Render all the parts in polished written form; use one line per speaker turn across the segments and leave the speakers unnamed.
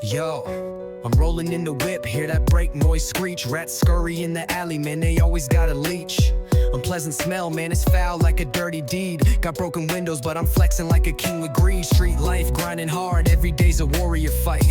Yo, I'm rolling in the whip, hear that brake noise screech. Rats scurry in the alley, man, they always got a leash. Unpleasant smell, man, it's foul like a dirty deed. Got broken windows, but I'm flexing like a king with greed. Street life, grinding hard, every day's a warrior fight.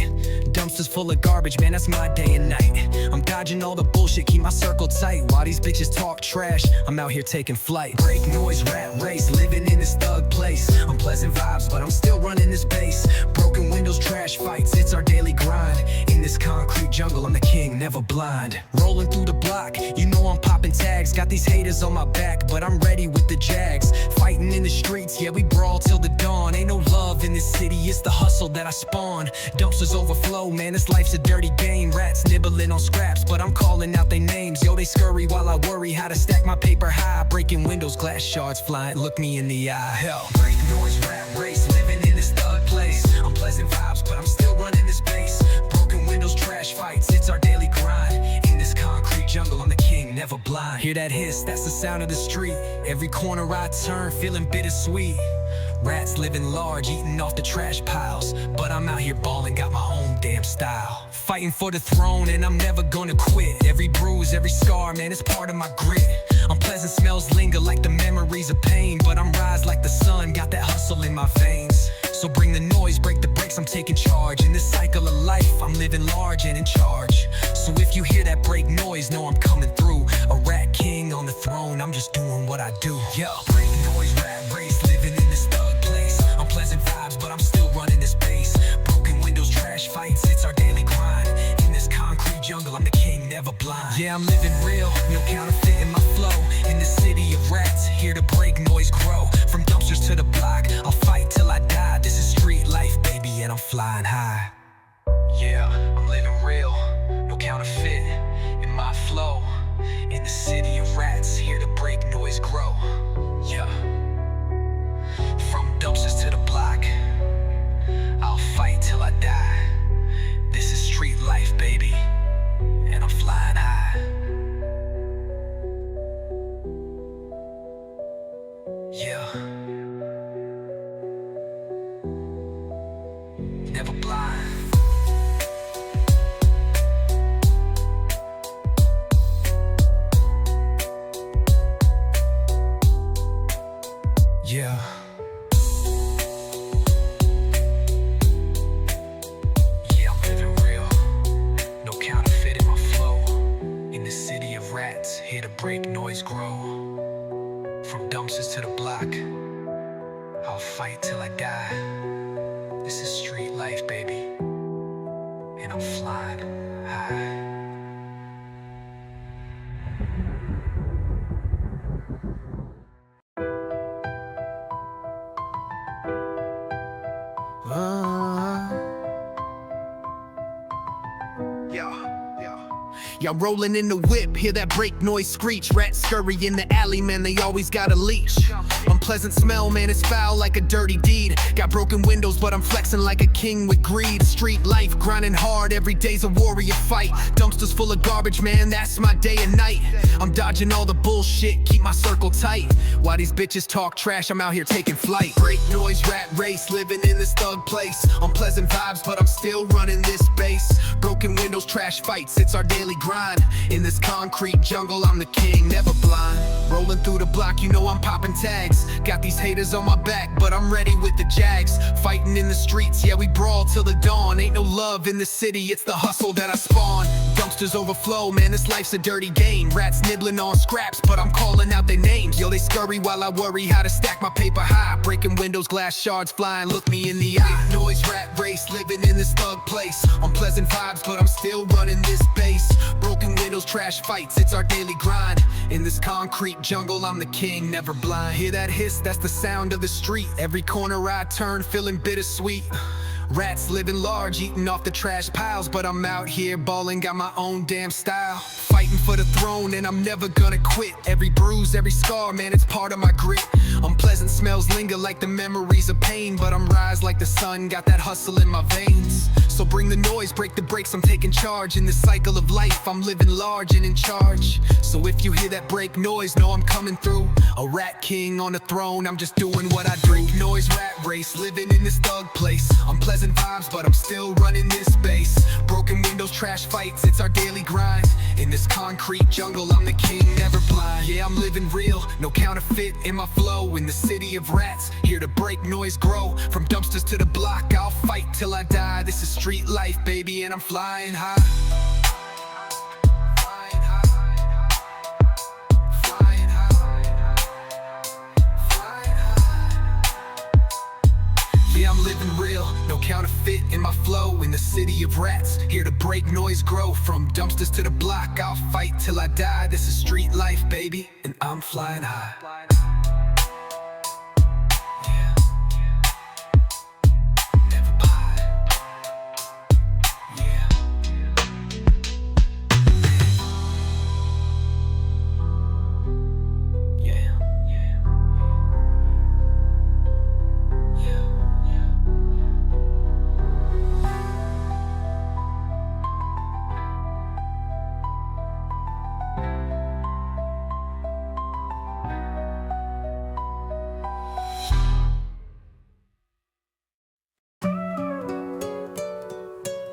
Dumpsters full of garbage, man, that's my day and night. I'm dodging all the bullshit, keep my circle tight. While these bitches talk trash, I'm out here taking flight. Break noise, rat race, living in this thug place. Unpleasant vibes, but I'm still running this base. Broken windows, trash fights, it's our daily grind. In this concrete jungle, I'm the king, never blind. Rolling through the block, you know I'm popping tags. Got these haters on my back, but I'm ready with the Jags. Fighting in the streets, yeah, we brawl till the dawn. Ain't no love in this city, it's the hustle that I spawn. Dumpsters overflow, man, this life's a dirty game. Rats nibbling on scraps, but I'm calling out their names. Yo, they scurry while I worry how to stack my paper high. Breaking windows, glass shards flying, look me in the eye. Hell, break noise, rat race, living in this thug place. Unpleasant vibes, but I'm still running this base. Broken windows, trash fights, it's our daily grind. In this concrete jungle, I'm the king, never blind. Hear that hiss, that's the sound of the street. Every corner I turn, feeling bittersweet. Rats living large, eating off the trash piles. But I'm out here balling, got my own damn style. Fighting for the throne, and I'm never gonna quit. Every bruise, every scar, man, it's part of my grit. Unpleasant smells linger like the memories of pain. But I'm rise like the sun, got that hustle in my veins. So bring the noise, break the brakes, I'm taking charge. In this cycle of life, I'm living large and in charge. So if you hear that break noise, know I'm coming through. A rat king on the throne, I'm just doing what I do. Yo, break noise, rat race, living in this thug place. Unpleasant vibes, but I'm still running this base. Broken windows, trash fights, it's our daily grind. In this concrete jungle, I'm the king, never blind. Yeah, I'm living real, no counterfeit in my flow. In the city of rats, here to break noise grow. From dumpsters to the block, I'll fight till I die. This is street life, baby, and I'm flying high. Yeah, I'm living real, no counterfeit in my flow. In the city of rats, here to break noise grow. Yeah, from dumpsters to the block, I'll fight till I die. This is street life, baby, and I'm flying high. Yeah, never blind. Yeah. Yeah, I'm living real, no counterfeit in my flow. In the city of rats, here to break noise grow. From dumpsters to the block, I'll fight till I die. This is street life, baby, and I'm flying high. Y'all rolling in the whip, hear that brake noise screech. Rats scurry in the alley, man, they always got a leash. Unpleasant smell, man, it's foul like a dirty deed. Got broken windows, but I'm flexing like a king with greed. Street life, grinding hard, every day's a warrior fight. Dumpsters full of garbage, man, that's my day and night. I'm dodging all the bullshit, keep my circle tight. While these bitches talk trash, I'm out here taking flight. Break noise, rat race, living in this thug place. Unpleasant vibes, but I'm still running this base. Broken windows, trash fights, it's our daily grind. In this concrete jungle, I'm the king, never blind. Rolling through the block, you know I'm popping tags. Got these haters on my back, but I'm ready with the Jags. Fighting in the streets, yeah, we brawl till the dawn. Ain't no love in the city, it's the hustle that I spawn. Dumpsters overflow, man, this life's a dirty game. Rats nibbling on scraps, but I'm calling out their names. Yo, they scurry while I worry how to stack my paper high. Breaking windows, glass shards flying, look me in the eye. Noise, rat race, living in this thug place. Unpleasant vibes, but I'm still running this base. Broken windows, trash fights, it's our daily grind. In this concrete jungle, I'm the king, never blind. Hear that hiss, that's the sound of the street. Every corner I turn, feeling bittersweet. Rats living large, eating off the trash piles. But I'm out here balling, got my own damn style. Fighting for the throne, and I'm never gonna quit. Every bruise, every scar, man, it's part of my grit. Unpleasant smells linger like the memories of pain. But I'm rise like the sun, got that hustle in my veins. So bring the noise, break the brakes, I'm taking charge. In this cycle of life, I'm living large and in charge. So if you hear that break noise, know I'm coming through. A rat king on a throne, I'm just doing what I drink. Noise, rat race, living in this thug place. I'm pleasant vibes, but I'm still running this base. Broken windows, trash fights, it's our daily grind. In this concrete jungle, I'm the king, never blind. Yeah, I'm living real, no counterfeit in my flow. In the city of rats, here to break noise grow. From dumpsters to the block, I'll fight till I die. This is street life, baby, and I'm flying high. Flying high. Flying high. Flying high. Yeah, I'm living real, no counterfeit in my flow. In the city of rats, here to break noise grow. From dumpsters to the block, I'll fight till I die. This is street life, baby, and I'm flying high.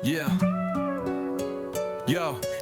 Yeah.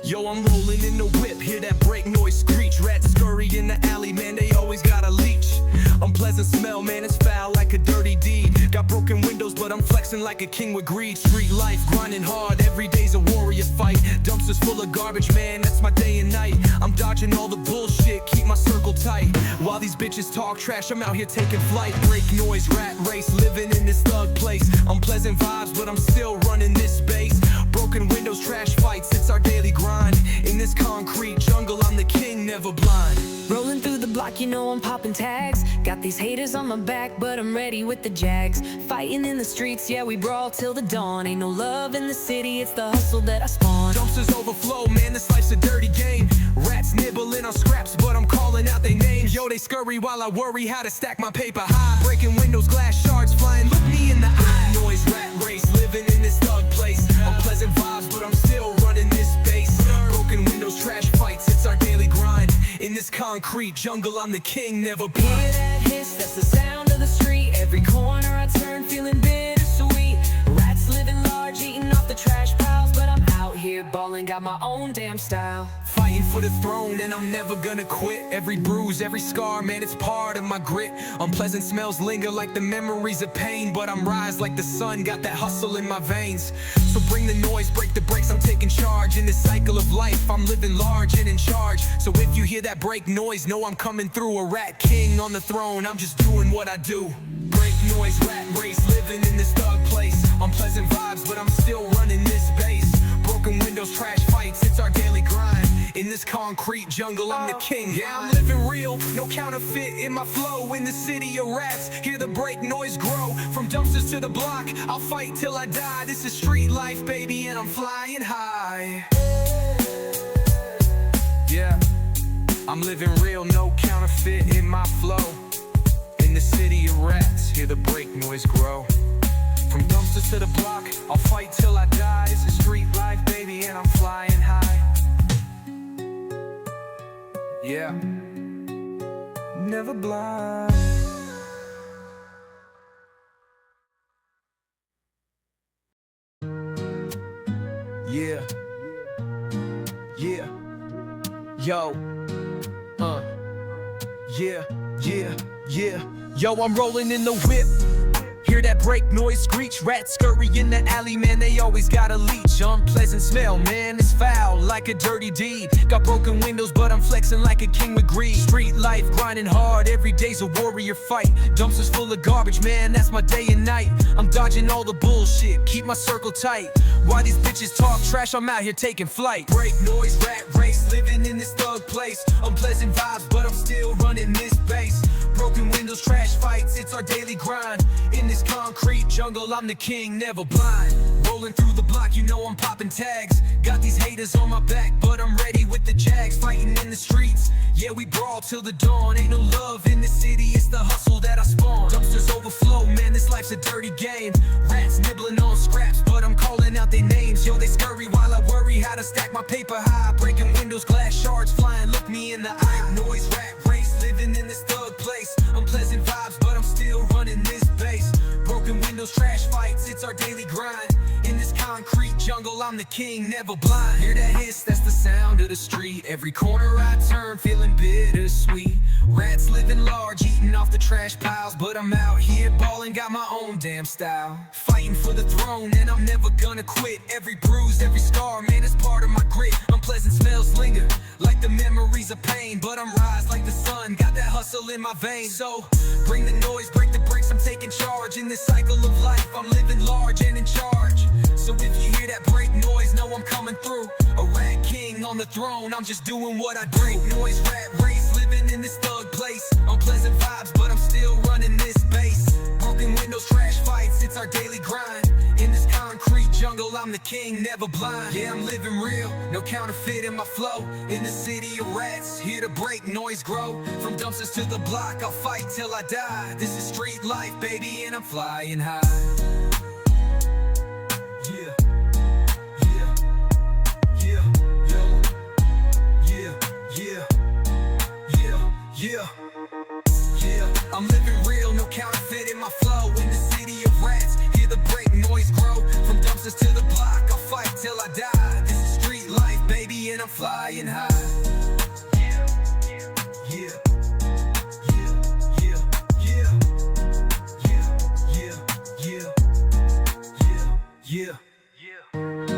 Yo, I'm rolling in the whip, hear that brake noise screech. Rats scurry in the alley, man, they always got a leech. Unpleasant smell, man, it's foul like a dirty deed. Got broken windows, but I'm flexing like a king with greed. Street life, grinding hard, every day's a warrior fight. Dumpsters full of garbage, man, that's my day and night. I'm dodging all the bullshit, keep my circle tight. While these bitches talk trash, I'm out here taking flight. Break noise, rat race, living in this thug place. Unpleasant vibes, but I'm still running this space. Broken windows, trash fights, it's our daily grind. In this concrete jungle, I'm the king, never blind.
Rolling through the block, you know I'm popping tags. Got these haters on my back, but I'm ready with the jags. Fighting in the streets, yeah, we brawl till the dawn. Ain't no love in the city, it's the hustle that I spawn.
Dumpsters overflow, man, this life's a dirty game. Rats nibbling on scraps, but I'm calling out their names. Yo, they scurry while I worry how to stack my paper high. Breaking windows, glass shards flying, look me in the eye. Noise, rat race, living in this thug place. Unpleasant vibes, but I'm still running this base. Broken windows, trash fights, it's our daily grind. In this concrete jungle, I'm the king, never blind.
Hear that hiss, that's the sound of the street. Every corner I turn, feeling bittersweet. Rats living large, eating off the trash piles, but I'm out here ballin', got my own damn style.
Fighting for the throne, and I'm never gonna quit. Every bruise, every scar, man, it's part of my grit. Unpleasant smells linger like the memories of pain, but I'm rise like the sun, got that hustle in my veins. So bring the noise, break the brakes, I'm taking charge. In this cycle of life, I'm living large and in charge. So if you hear that break noise, know I'm coming through. A rat king on the throne, I'm just doing what I do. Break noise, rat race, living in this thug place. Unpleasant vibes, but I'm still running this base. Broken windows, trash fights, it's our daily grind. In this concrete jungle, I'm the king. Yeah, I'm living real, no counterfeit in my flow. In the city of rats, hear the break noise grow. From dumpsters to the block, I'll fight till I die. This is street life, baby, and I'm flying high. Yeah, I'm living real, no counterfeit in my flow. In the city of rats, hear the break noise grow. From dumpsters to the block, I'll fight till I die. This is street life, baby, and I'm flying high. Yeah, never blind. Yeah, yo, yeah. Yo, I'm rolling in the whip. Hear that break noise screech. Rats scurry in the alley, man, they always got a leech. Unpleasant smell, man, it's foul like a dirty deed. Got broken windows, but I'm flexing like a king with greed. Street life, grinding hard, every day's a warrior fight. Dumpsters full of garbage, man, that's my day and night. I'm dodging all the bullshit, keep my circle tight. While these bitches talk trash, I'm out here taking flight. Break noise, rat race, living in this thug place. Unpleasant vibes, but I'm still running this base. Broken windows, trash fights, it's our daily grind. In this concrete jungle, I'm the king, never blind. Rolling through the block, you know I'm popping tags. Got these haters on my back, but I'm ready with the jags. Fighting in the streets, yeah, we brawl till the dawn. Ain't no love in the city, it's the hustle that I spawn. Dumpsters overflow, man, this life's a dirty game. Rats nibbling on scraps, but I'm calling out their paper high, breaking windows, glass shards flying, look me in the eye. Noise, rat race, living in this thug place. Unpleasant vibes, but I'm still running this base. Broken windows, trash fights, it's our daily grind. In this concrete jungle, I'm the king, never blind. Hear that hiss, that's the sound of the street. Every corner I turn, feeling bittersweet. Rats living large, eating off the trash piles, but I'm out here balling, got my own damn style. Fighting for the throne, and I'm never gonna quit. Every bruise, every scar, man, it's part of my grit. Unpleasant smells linger, like the memories of pain, but I'm rise like the sun, got that hustle in my veins. So, bring the noise, break the bricks, I'm taking charge. In this cycle of life, I'm living large and in charge. So if you hear that break noise, know I'm coming through. A rat king on the throne, I'm just doing what I do. Noise, rat race, living in this thug place. Unpleasant vibes, but I'm still running this base. Broken windows, trash fights, it's our daily grind. In this concrete jungle, I'm the king, never blind. Yeah, I'm living real, no counterfeit in my flow. In the city of rats, here to break noise grow. From dumpsters to the block, I'll fight till I die. This is street life, baby, and I'm flying high. Yeah, I'm living real, no counterfeit in my flow. In the city of rats, hear the break noise grow. From dumpsters to the block, I'll fight till I die. This is street life, baby, and I'm flying high. Yeah, yeah, yeah, yeah, yeah, yeah, yeah, yeah.